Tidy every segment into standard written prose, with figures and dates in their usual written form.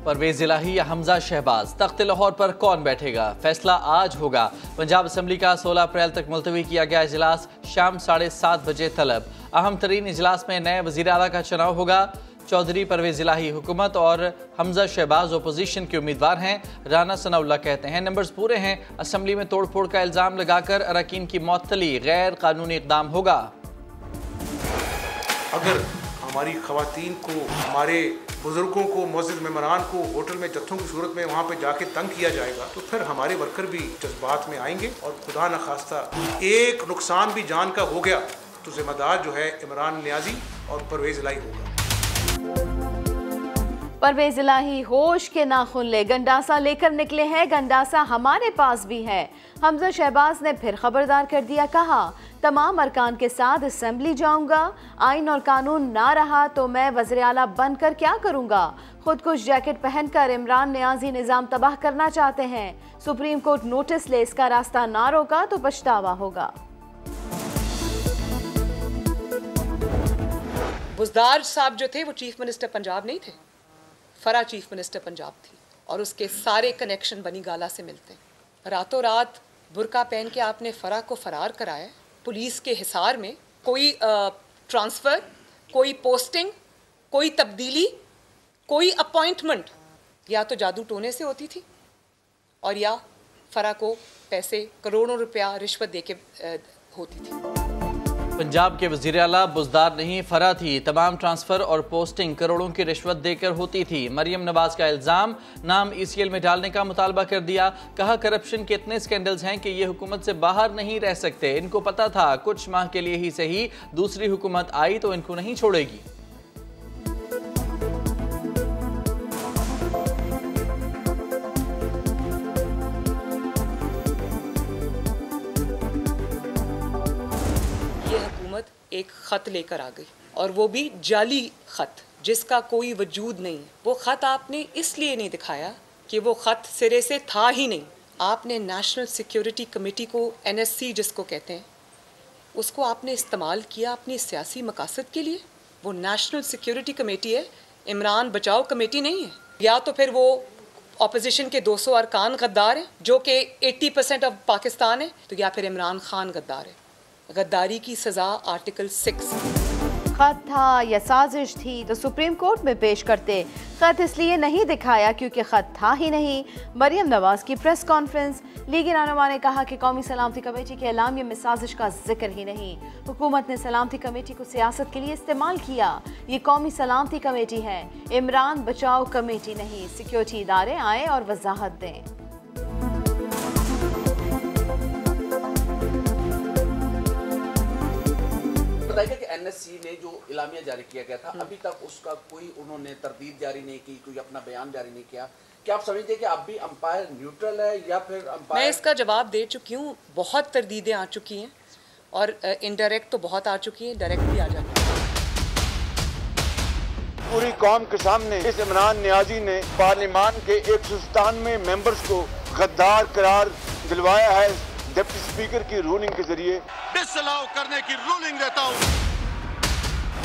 परवेज इलाही या हमजा शहबाज, तख्त लाहौर पर कौन बैठेगा? फैसला आज होगा। पंजाब असम्बली का 16 अप्रैल तक मुलतवी किया गया इजलास शाम 7:30 बजे तलब। अहम तरीन इजलास में नए वज़ीर आला का चुनाव होगा। चौधरी परवेज इलाही हुकूमत और हमजा शहबाज अपोजिशन के उम्मीदवार हैं। राना सनाउल्लाह कहते हैं नंबर्स पूरे हैं, असम्बली में तोड़ फोड़ का इल्ज़ाम लगाकर अरकान की मअतली गैर कानूनी इक़दाम होगा। अगर हमारी ख़वातीन को, हमारे बुजुर्गों को, मुअज़्ज़िज़ मेहमानान को होटल में जत्थों की सूरत में वहाँ पे जाके तंग किया जाएगा तो फिर हमारे वर्कर भी जज्बात में आएंगे और खुदा न खास्ता एक नुकसान भी जान का हो गया तो जिम्मेदार जो है इमरान नियाजी और परवेज इलाही होगा। परवेज इलाही होश के नाखून ले गंडासा लेकर निकले हैं, गंडासा हमारे पास भी है। हमजा शहबाज ने फिर खबरदार कर दिया, कहा तमाम अरकान के साथ असेंबली जाऊंगा, आइन और कानून ना रहा तो मैं वज़ीर आला बनकर क्या करूंगा। खुदकुश जैकेट पहनकर इमरान नियाजी निज़ाम तबाह करना चाहते हैं। सुप्रीम कोर्ट नोटिस ले इसका रास्ता ना रोका तो पछतावा होगा। बुज़दार साहब जो थे वो चीफ मिनिस्टर पंजाब नहीं थे, फरा चीफ मिनिस्टर पंजाब थी और उसके सारे कनेक्शन बनी गाला से मिलते हैं। रातों रात बुरका पहन के आपने फरा को फरार कराया। पुलिस के हिसार में कोई ट्रांसफ़र, कोई पोस्टिंग, कोई तब्दीली, कोई अपॉइंटमेंट या तो जादू टोने से होती थी और या फरा को पैसे करोड़ों रुपया रिश्वत दे के होती थी। पंजाब के वज़ीर आला बुज़दार नहीं फरा थी, तमाम ट्रांसफ़र और पोस्टिंग करोड़ों की रिश्वत देकर होती थी। मरियम नवाज का इल्ज़ाम, नाम ECL में डालने का मुतालबा कर दिया। कहा करप्शन के इतने स्कैंडल्स हैं कि ये हुकूमत से बाहर नहीं रह सकते। इनको पता था कुछ माह के लिए ही सही, दूसरी हुकूमत आई तो इनको नहीं छोड़ेगी। एक ख़त लेकर आ गई और वो भी जाली ख़त जिसका कोई वजूद नहीं। वो ख़त आपने इसलिए नहीं दिखाया कि वो ख़त सिरे से था ही नहीं। आपने नेशनल सिक्योरिटी कमेटी को, NSC जिसको कहते हैं, उसको आपने इस्तेमाल किया अपनी सियासी मकासद के लिए। वो नेशनल सिक्योरिटी कमेटी है, इमरान बचाओ कमेटी नहीं है। या तो फिर वो अपोजिशन के 200 अरकान गद्दार हैं जो कि 80% ऑफ पाकिस्तान है, तो या फिर इमरान खान गद्दार है। गद्दारी की सज़ा आर्टिकल 6। खत था या साजिश थी तो सुप्रीम कोर्ट में पेश करते। खत इसलिए नहीं दिखाया क्योंकि खत था ही नहीं। मरियम नवाज की प्रेस कॉन्फ्रेंस। लीगी रहनुमा ने कहा कि कौमी सलामती कमेटी के एलामिया में साजिश का जिक्र ही नहीं। हुकूमत ने सलामती कमेटी को सियासत के लिए इस्तेमाल किया। ये कौमी सलामती कमेटी है, इमरान बचाओ कमेटी नहीं। सिक्योरिटी इदारे आए और वजाहत दें। बताइए कि NSC ने जो इलामिया जारी किया गया था, अभी तक उसका कोई उन्होंने तरदीद जारी नहीं की, कोई अपना बयान जारी नहीं किया। क्या आप समझते हैं कि अब भी अंपायर न्यूट्रल है या फिर अंपायर? मैं इसका जवाब दे चुकी हूँ। बहुत तरदीदें आ चुकी हैं और इनडायरेक्ट तो बहुत आ चुकी हैं, डायरेक्ट भी आ जाती हैं। पूरी कौम के सामने इस इमरान नियाजी ने पार्लियामान के 197 मेंबर्स को गद्दार करार दिलवाया है। डिप्टी स्पीकर की रूलिंग के जरिए डिसअलाउ करने की रूलिंग देता हूँ।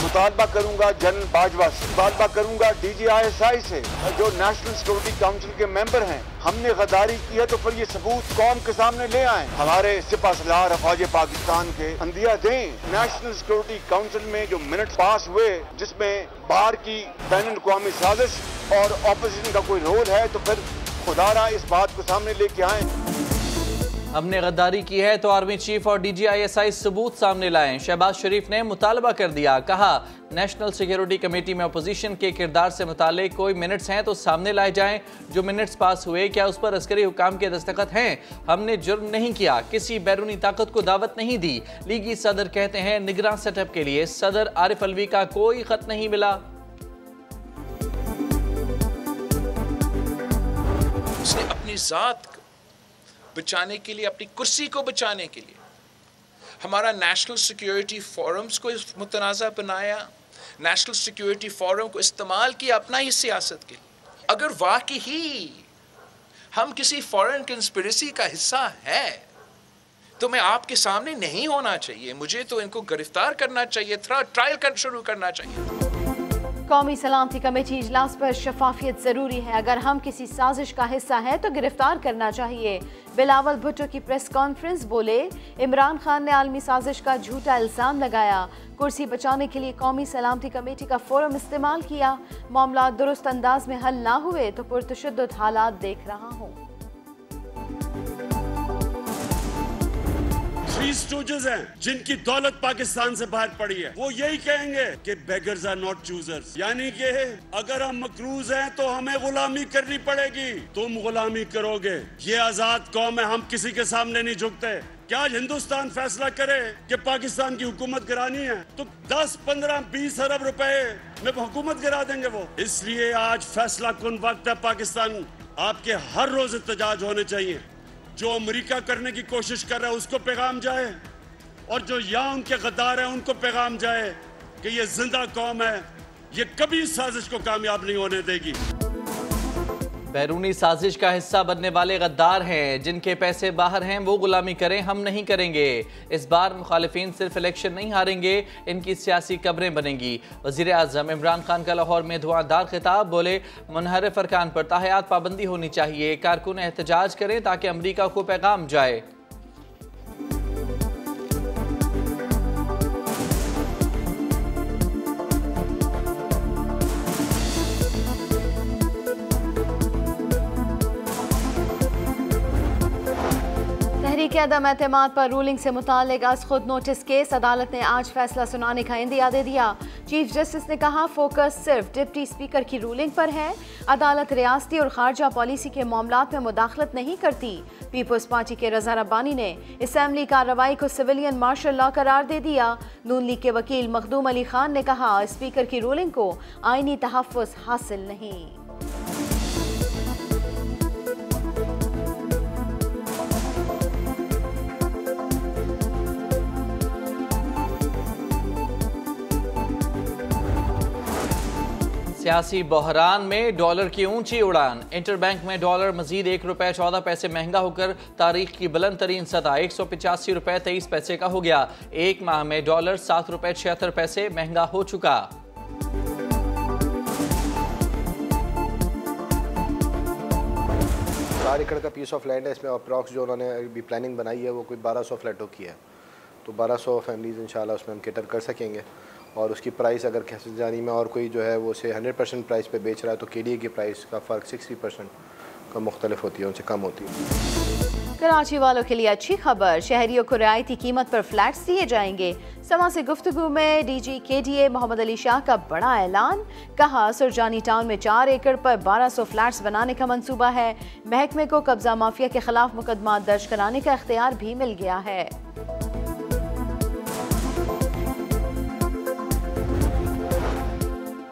मुतालबा करूंगा जनरल बाजवा से, मुतालबा करूंगा DGISI से, जो नेशनल सिक्योरिटी काउंसिल के मेंबर हैं। हमने गद्दारी की है तो फिर ये सबूत कौम के सामने ले आए। हमारे सिपा सलार अफवाज पाकिस्तान के अंदिया दें। नेशनल सिक्योरिटी काउंसिल में जो मिनट्स पास हुए जिसमें बाहर की बैनुल अक़वामी साजिश और ऑपोजिशन का कोई रोल है तो फिर खुदारा इस बात को सामने लेके आए। हमने गद्दारी की है तो आर्मी चीफ और DGISI सबूत सामने लाएं। शहबाज शरीफ ने मुतालबा कर दिया। कहा नेशनल सिक्योरिटी कमेटी में अपोजिशन के किरदार से मुताल्लिक कोई मिनट्स हैं तो सामने लाए जाएं। जो मिनट्स पास हुए क्या उस पर अस्करी हुकाम के दस्तखत हैं? हमने जुर्म नहीं किया, किसी बैरूनी ताकत को दावत नहीं दी। लीगी सदर कहते हैं निगरान सेटअप के लिए सदर आरिफ अलवी का कोई खत नहीं मिला। उसने अपनी जात बचाने के लिए, अपनी कुर्सी को बचाने के लिए हमारा नेशनल सिक्योरिटी फोरम्स को मुतनाज़ा बनाया, नेशनल सिक्योरिटी फोरम को इस्तेमाल किया अपना ही सियासत के लिए। अगर वाकई ही हम किसी फॉरेन कंस्पिरेसी का हिस्सा है तो मैं आपके सामने नहीं होना चाहिए, मुझे तो इनको गिरफ्तार करना चाहिए था, ट्रायल शुरू करना चाहिए। कौमी सलामती कमेटी इजलास पर शफाफियत ज़रूरी है। अगर हम किसी साजिश का हिस्सा हैं तो गिरफ्तार करना चाहिए। बिलावल भुट्टो की प्रेस कॉन्फ्रेंस, बोले इमरान खान ने आलमी साजिश का झूठा इल्ज़ाम लगाया। कुर्सी बचाने के लिए कौमी सलामती कमेटी का फोरम इस्तेमाल किया। मामला दुरुस्त अंदाज में हल ना हुए तो पुरतशद्दुद हालात देख रहा हूँ। थ्री स्टूजेस हैं जिनकी दौलत पाकिस्तान से बाहर पड़ी है, वो यही कहेंगे कि बेगर्स आर नॉट चूजर्स, यानी कि अगर हम मकरूज हैं तो हमें गुलामी करनी पड़ेगी। तुम गुलामी करोगे, ये आजाद कौम है, हम किसी के सामने नहीं झुकते। क्या आज हिंदुस्तान फैसला करे कि पाकिस्तान की हुकूमत गिरानी है तो 10, 15, 20 अरब रुपए में हुकूमत गिरा देंगे वो। इसलिए आज फैसला कुन वक्त है पाकिस्तान, आपके हर रोज एहतजाज होने चाहिए। जो अमेरिका करने की कोशिश कर रहा है उसको पैगाम जाए, और जो यहाँ उनके गद्दार हैं उनको पैगाम जाए कि ये जिंदा कौम है, ये कभी इस साजिश को कामयाब नहीं होने देगी। बैरूनी साजिश का हिस्सा बनने वाले गद्दार हैं, जिनके पैसे बाहर हैं वो गुलामी करें, हम नहीं करेंगे। इस बार मुखालिफिन सिर्फ इलेक्शन नहीं हारेंगे, इनकी सियासी कब्रें बनेंगी। वज़ीर आज़म इमरान खान का लाहौर में धुआंधार खिताब, बोले मुनहरिफ अरकान पर ताहयात पाबंदी होनी चाहिए। कारकुन एहतजाज करें ताकि अमरीका को पैगाम जाए। तहरीक अदम एतमाद पर रूलिंग से मुताल्लिक आज खुद नोटिस केस, अदालत ने आज फैसला सुनाने का इंदिया दे दिया। चीफ जस्टिस ने कहा फोकस सिर्फ डिप्टी स्पीकर की रूलिंग पर है। अदालत रियासती और खारजा पॉलिसी के मामलात में मुदाखलत नहीं करती। पीपल्स पार्टी के रज़ा रब्बानी ने असम्बली कार्रवाई को सिविलियन मार्शल लॉ करार दे दिया। नून लीग के वकील मखदूम अली खान ने कहा स्पीकर की रूलिंग को आईनी तहफ़्फ़ुज़ हासिल नहीं। सियासी बहरान में डॉलर की ऊंची उड़ान। इंटरबैंक में डॉलर मजीद 1 रुपये 14 पैसे महंगा होकर तारीख की बुलंद तरीन सतह 185 रुपये 23 पैसे का हो गया। एक माह में डॉलर 7 रुपये 76 पैसे महंगा हो चुका। 4 एकड़ का पीस ऑफ लैंड है, इसमें अप्रॉक्स जो उन्होंने अभी प्लानिंग बनाई है वो कोई 1200 फ्लैटों की है, तो 1200 फैमिलीज़ इंशाल्लाह उसमें हम कैटर कर सकेंगे। और उसकी प्राइस अगर खसजानी में और कोई जो है वो उसे 100% प्राइस पे बेच रहा है तो केडीए की प्राइस का फ़र्क 60% का मुख्तलिफ होती है, उनसे कम होती है। कराची वालों के लिए अच्छी खबर, शहरियों को रियायती कीमत पर फ्लैट्स दिए जाएंगे। समा से गुफ्तगू में डीजी केडीए मोहम्मद अली शाह का बड़ा ऐलान, कहा सुरजानी टाउन में 4 एकड़ पर 1200 फ्लैट्स बनाने का मंसूबा है। महकमे को कब्जा माफिया के खिलाफ मुकदमा दर्ज कराने का इख्तियार भी मिल गया है।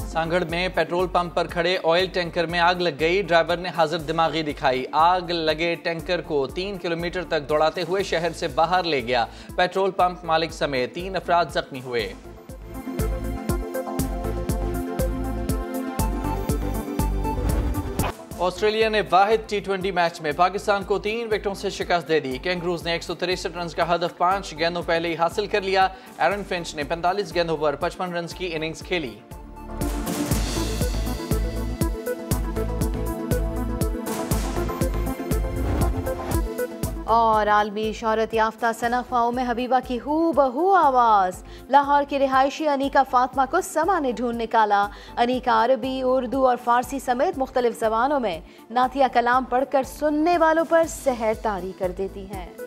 सांगड़ में पेट्रोल पंप पर खड़े ऑयल टैंकर में आग लग गई। ड्राइवर ने हाजिर दिमागी दिखाई, आग लगे टैंकर को 3 किलोमीटर तक दौड़ाते हुए शहर से बाहर ले गया। पेट्रोल पंप मालिक समेत 3 अफराद जख्मी हुए। ऑस्ट्रेलिया ने वाहिद T20 मैच में पाकिस्तान को 3 विकेटों से शिकस्त दे दी। कैंगरूज ने 163 रन का हदफ 5 गेंदों पहले ही हासिल कर लिया। एरन फिंच ने 45 गेंदों पर 55 रन की इनिंग्स खेली। और आलमी शोहरत याफ्ता सनख्वाओं में हबीबा की हूबहू आवाज़। लाहौर की रिहायशी अनीका फातिमा को समा ने ढूंढ निकाला। अनीका अरबी, उर्दू और फारसी समेत मुख्तलिफ ज़बानों में नातिया कलाम पढ़कर सुनने वालों पर सहर तारी कर देती हैं।